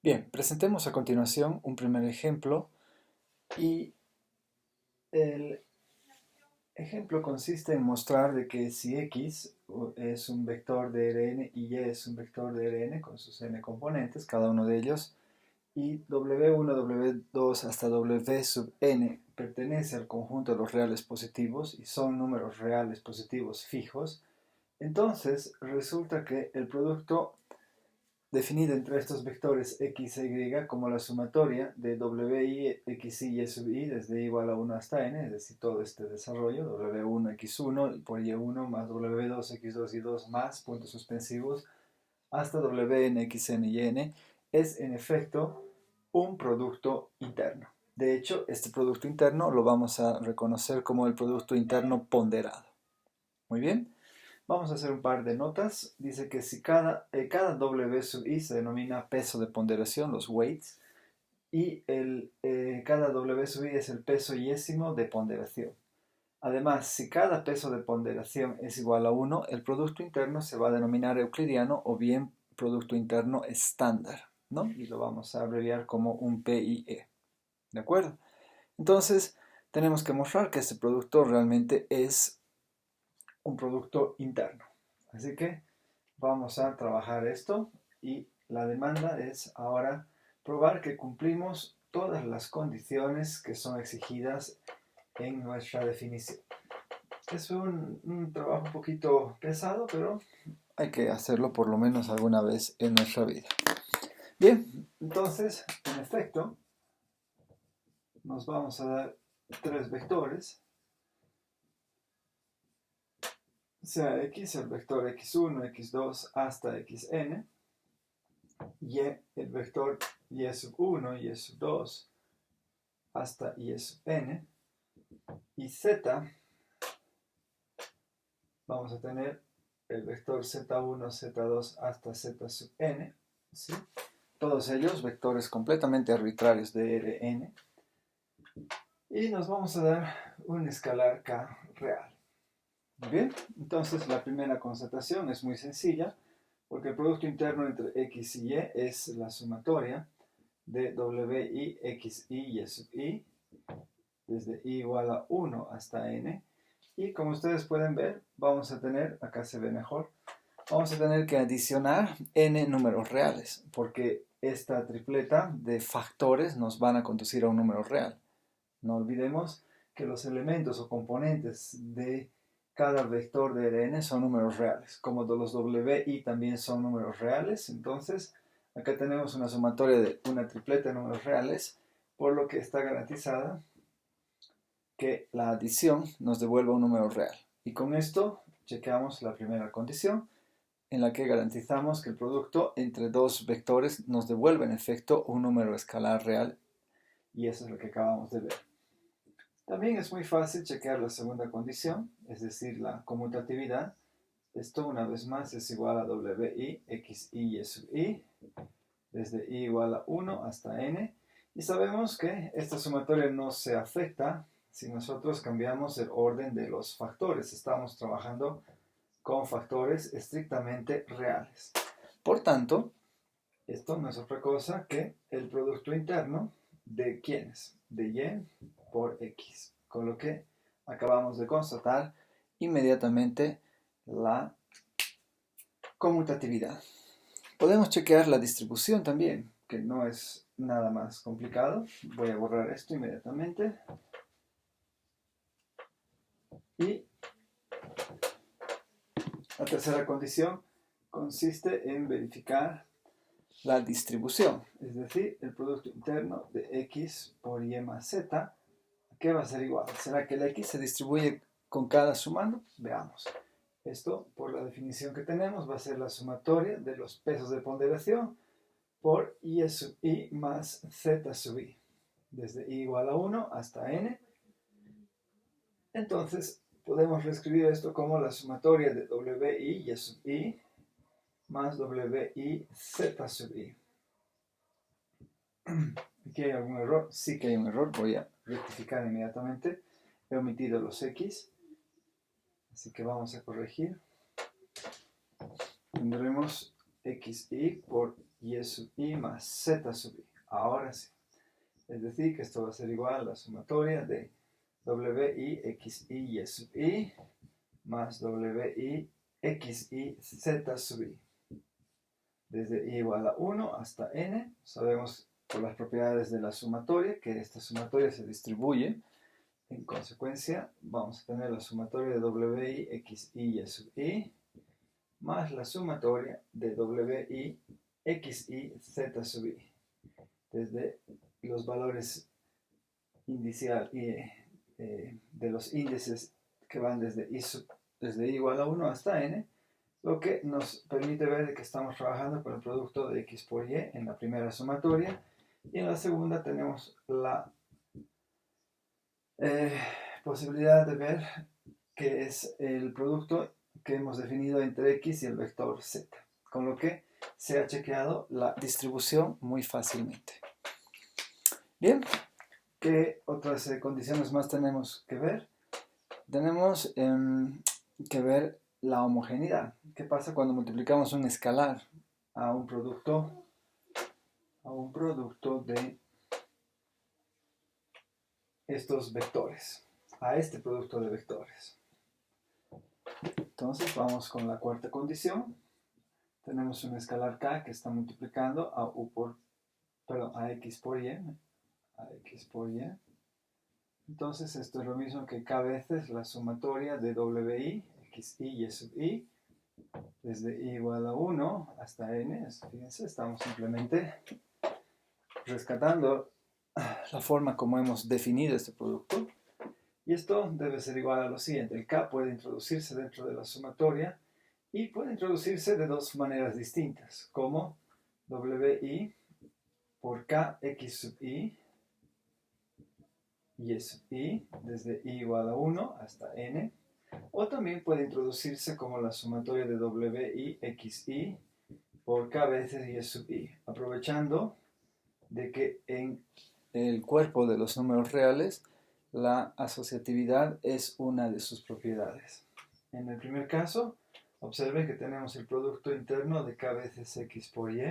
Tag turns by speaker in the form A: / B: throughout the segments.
A: Bien, presentemos a continuación un primer ejemplo y el ejemplo consiste en mostrar de que si x es un vector de Rn y y es un vector de Rn con sus n componentes, cada uno de ellos, y w1, w2 hasta w sub n pertenece al conjunto de los reales positivos y son números reales positivos fijos, entonces resulta que el producto definido entre estos vectores x e y como la sumatoria de wi, xi y sub i desde i igual a 1 hasta n, es decir, todo este desarrollo, w1, x1 por y1 más w2, x2 y 2 más puntos suspensivos hasta wn, xn y n, es en efecto un producto interno. De hecho, este producto interno lo vamos a reconocer como el producto interno ponderado. Muy bien. Vamos a hacer un par de notas. Dice que si cada W sub i se denomina peso de ponderación, los weights, y cada W sub i es el peso yésimo de ponderación. Además, si cada peso de ponderación es igual a 1, el producto interno se va a denominar euclidiano o bien producto interno estándar, ¿no? Y lo vamos a abreviar como un PIE. ¿De acuerdo? Entonces, tenemos que mostrar que este producto realmente es un producto interno. Así que vamos a trabajar esto y la demanda es ahora probar que cumplimos todas las condiciones que son exigidas en nuestra definición. Es un trabajo un poquito pesado, pero hay que hacerlo por lo menos alguna vez en nuestra vida. Bien, entonces, en efecto, nos vamos a dar tres vectores, sea x, el vector x1, x2 hasta xn, y el vector y sub 1, y sub 2 hasta y sub n, y z vamos a tener el vector z1, z2 hasta z sub n, ¿sí? Todos ellos vectores completamente arbitrarios de Rn, y nos vamos a dar un escalar k real. Muy bien, entonces la primera constatación es muy sencilla, porque el producto interno entre x y y es la sumatoria de wi, xi y sub i, desde i igual a 1 hasta n, y como ustedes pueden ver, vamos a tener, acá se ve mejor, vamos a tener que adicionar n números reales, porque esta tripleta de factores nos van a conducir a un número real. No olvidemos que los elementos o componentes de cada vector de Rn son números reales, como los wi también son números reales, entonces acá tenemos una sumatoria de una tripleta de números reales, por lo que está garantizada que la adición nos devuelva un número real. Y con esto chequeamos la primera condición, en la que garantizamos que el producto entre dos vectores nos devuelve en efecto un número escalar real, y eso es lo que acabamos de ver. También es muy fácil chequear la segunda condición, es decir, la conmutatividad. Esto una vez más es igual a wi, xi y sub i, desde i igual a 1 hasta n, y sabemos que esta sumatoria no se afecta si nosotros cambiamos el orden de los factores. Estamos trabajando con factores estrictamente reales. Por tanto, esto no es otra cosa que el producto interno de ¿quiénes? De y por x. Con lo que acabamos de constatar inmediatamente la conmutatividad. Podemos chequear la distribución también, que no es nada más complicado. Voy a borrar esto inmediatamente. Y la tercera condición consiste en verificar la distribución, es decir, el producto interno de x por y más z, ¿qué va a ser igual? ¿Será que el x se distribuye con cada sumando? Veamos. Esto, por la definición que tenemos, va a ser la sumatoria de los pesos de ponderación por y sub i más z sub i, desde i igual a 1 hasta n. Entonces, podemos reescribir esto como la sumatoria de wi y sub i más wi z sub i. ¿Aquí hay algún error? Sí que hay un error, voy a rectificar inmediatamente. He omitido los x, así que vamos a corregir. Tendremos xi por y sub i más z sub i. Ahora sí. Es decir, que esto va a ser igual a la sumatoria de wi xi y sub i más wi xi z sub i. Desde i igual a 1 hasta n, sabemos por las propiedades de la sumatoria que esta sumatoria se distribuye. En consecuencia, vamos a tener la sumatoria de wi xi y sub i más la sumatoria de wi xi z sub i. Desde los valores inicial y de los índices que van desde i igual a 1 hasta n, lo que nos permite ver que estamos trabajando con el producto de x por y en la primera sumatoria, y en la segunda tenemos la posibilidad de ver que es el producto que hemos definido entre x y el vector z, con lo que se ha chequeado la distribución muy fácilmente. Bien, ¿qué otras condiciones más tenemos que ver? Tenemos que ver la homogeneidad. ¿Qué pasa cuando multiplicamos un escalar a un producto de estos vectores, a este producto de vectores? Entonces vamos con la cuarta condición. Tenemos un escalar k que está multiplicando a x por y. Entonces esto es lo mismo que k veces la sumatoria de wi xi y sub i desde i igual a 1 hasta n. Fíjense, estamos simplemente rescatando la forma como hemos definido este producto. Y esto debe ser igual a lo siguiente. El k puede introducirse dentro de la sumatoria y puede introducirse de dos maneras distintas, como wi por k x sub i y sub i desde i igual a 1 hasta n, o también puede introducirse como la sumatoria de wi xi por k veces y sub i, aprovechando de que en el cuerpo de los números reales la asociatividad es una de sus propiedades. En el primer caso, observen que tenemos el producto interno de k veces x por y.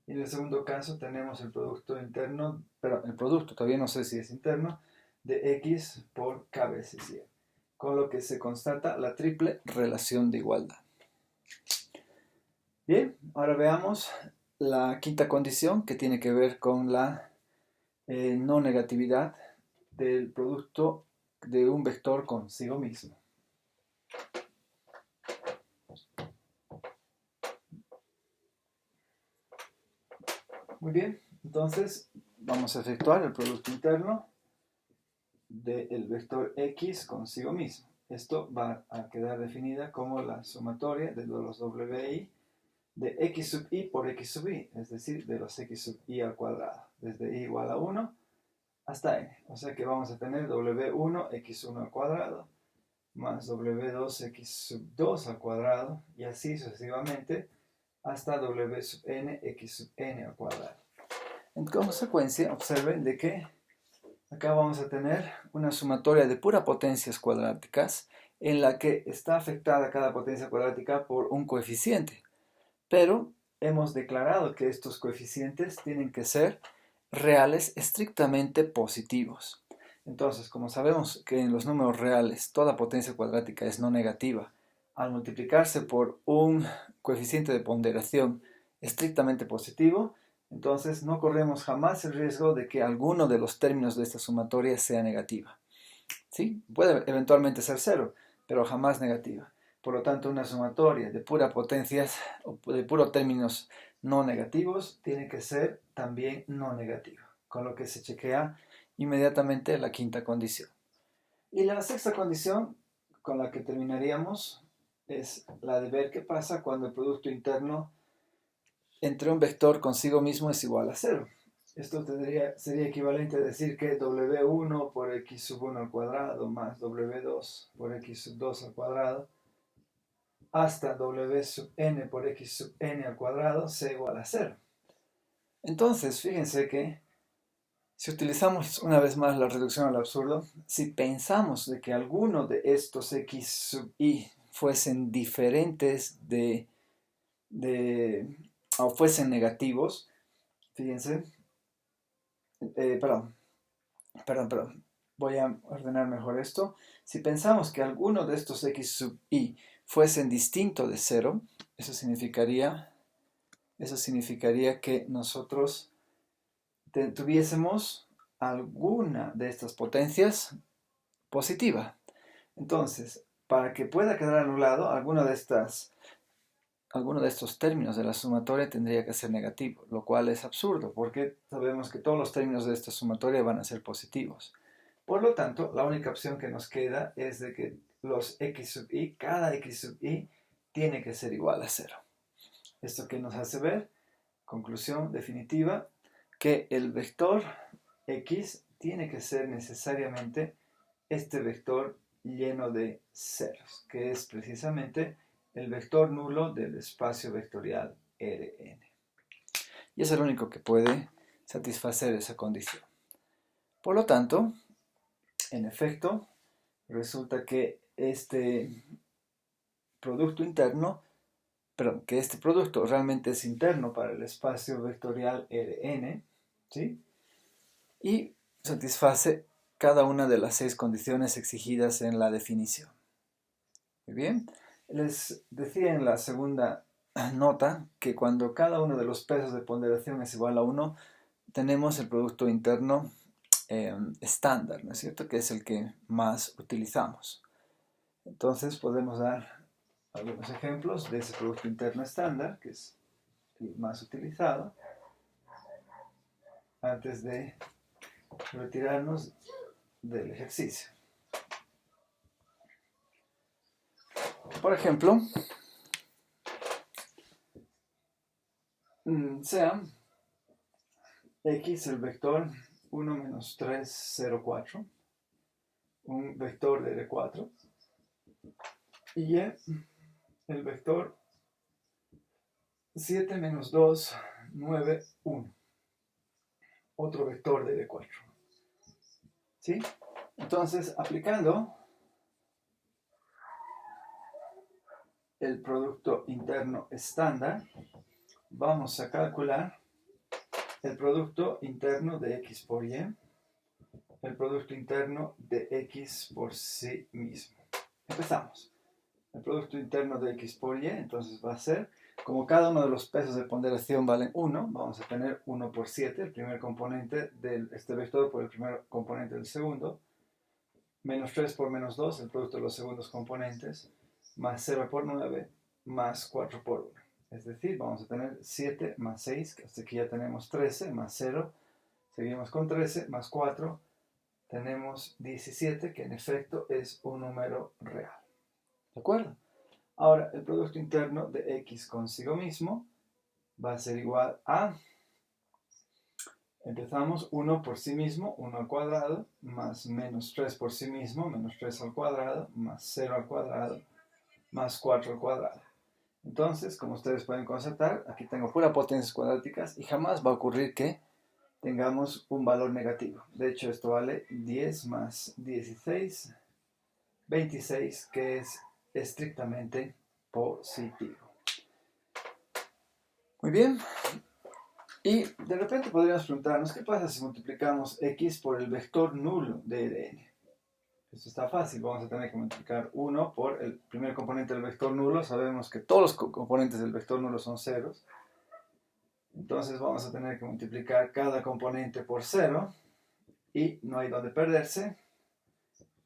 A: Y en el segundo caso tenemos el producto interno, pero el producto todavía no sé si es interno, de x por k veces y. Con lo que se constata la triple relación de igualdad. Bien, ahora veamos la quinta condición que tiene que ver con la no negatividad del producto de un vector consigo mismo. Muy bien, entonces vamos a efectuar el producto interno del vector x consigo mismo. Esto va a quedar definida como la sumatoria de los wi de x sub i por x sub i, es decir, de los x sub i al cuadrado, desde i igual a 1 hasta n. O sea que vamos a tener w1 x1 al cuadrado más w2 x sub 2 al cuadrado, y así sucesivamente hasta w sub n x sub n al cuadrado. En consecuencia, observen de que acá vamos a tener una sumatoria de pura potencias cuadráticas en la que está afectada cada potencia cuadrática por un coeficiente. Pero hemos declarado que estos coeficientes tienen que ser reales estrictamente positivos. Entonces, como sabemos que en los números reales toda potencia cuadrática es no negativa, al multiplicarse por un coeficiente de ponderación estrictamente positivo, entonces no corremos jamás el riesgo de que alguno de los términos de esta sumatoria sea negativa. ¿Sí? Puede eventualmente ser cero, pero jamás negativa. Por lo tanto, una sumatoria de puras potencias o de puros términos no negativos tiene que ser también no negativa, con lo que se chequea inmediatamente la quinta condición. Y la sexta condición con la que terminaríamos es la de ver qué pasa cuando el producto interno entre un vector consigo mismo es igual a 0. Esto sería equivalente a decir que w1 por x sub 1 al cuadrado más w2 por x sub 2 al cuadrado hasta w sub n por x sub n al cuadrado sea igual a 0. Entonces, fíjense que si utilizamos una vez más la reducción al absurdo, si pensamos de que alguno de estos x sub i fuesen diferentes de o fuesen negativos, fíjense, perdón, voy a ordenar mejor esto. Si pensamos que alguno de estos x sub i fuesen distinto de 0, eso significaría que nosotros tuviésemos alguna de estas potencias positiva. Entonces, para que pueda quedar anulado, alguno de estos términos de la sumatoria tendría que ser negativo, lo cual es absurdo, porque sabemos que todos los términos de esta sumatoria van a ser positivos. Por lo tanto, la única opción que nos queda es de que los x sub i, cada x sub i, tiene que ser igual a 0. ¿Esto qué nos hace ver? Conclusión definitiva, que el vector x tiene que ser necesariamente este vector lleno de ceros, que es precisamente el vector nulo del espacio vectorial Rn. Y es el único que puede satisfacer esa condición. Por lo tanto, en efecto, resulta que este producto realmente es interno para el espacio vectorial Rn, ¿sí? Y satisface cada una de las 6 condiciones exigidas en la definición. Muy bien, les decía en la segunda nota que cuando cada uno de los pesos de ponderación es igual a 1, tenemos el producto interno estándar, ¿no es cierto? Que es el que más utilizamos. Entonces podemos dar algunos ejemplos de ese producto interno estándar, que es el más utilizado, antes de retirarnos del ejercicio. Por ejemplo, sea x el vector 1 menos 3, 0, 4, un vector de R4, y y el vector 7 menos 2, 9, 1, otro vector de R4. ¿Sí? Entonces, aplicando el producto interno estándar, vamos a calcular el producto interno de x por y, el producto interno de x por sí mismo. Empezamos. El producto interno de x por y, entonces va a ser, como cada uno de los pesos de ponderación valen 1, vamos a tener 1 por 7, el primer componente de este vector por el primer componente del segundo, menos 3 por menos 2, el producto de los segundos componentes, más 0 por 9, más 4 por 1. Es decir, vamos a tener 7 más 6, que hasta aquí ya tenemos 13, más 0, seguimos con 13, más 4, tenemos 17, que en efecto es un número real. ¿De acuerdo? Ahora, el producto interno de x consigo mismo va a ser igual a, empezamos 1 por sí mismo, 1 al cuadrado, más menos 3 por sí mismo, menos 3 al cuadrado, más 0 al cuadrado, más 4 al cuadrado. Entonces, como ustedes pueden constatar, aquí tengo pura potencias cuadráticas y jamás va a ocurrir que tengamos un valor negativo. De hecho, esto vale 10 más 16, 26, que es estrictamente positivo. Muy bien. Y de repente podríamos preguntarnos, ¿qué pasa si multiplicamos x por el vector nulo de Rn? Esto está fácil, vamos a tener que multiplicar 1 por el primer componente del vector nulo. Sabemos que todos los componentes del vector nulo son ceros. Entonces vamos a tener que multiplicar cada componente por 0 y no hay donde perderse.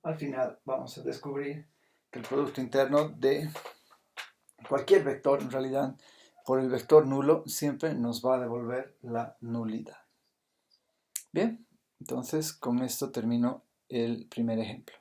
A: Al final vamos a descubrir que el producto interno de cualquier vector, en realidad, por el vector nulo, siempre nos va a devolver la nulidad. Bien, entonces con esto termino el primer ejemplo.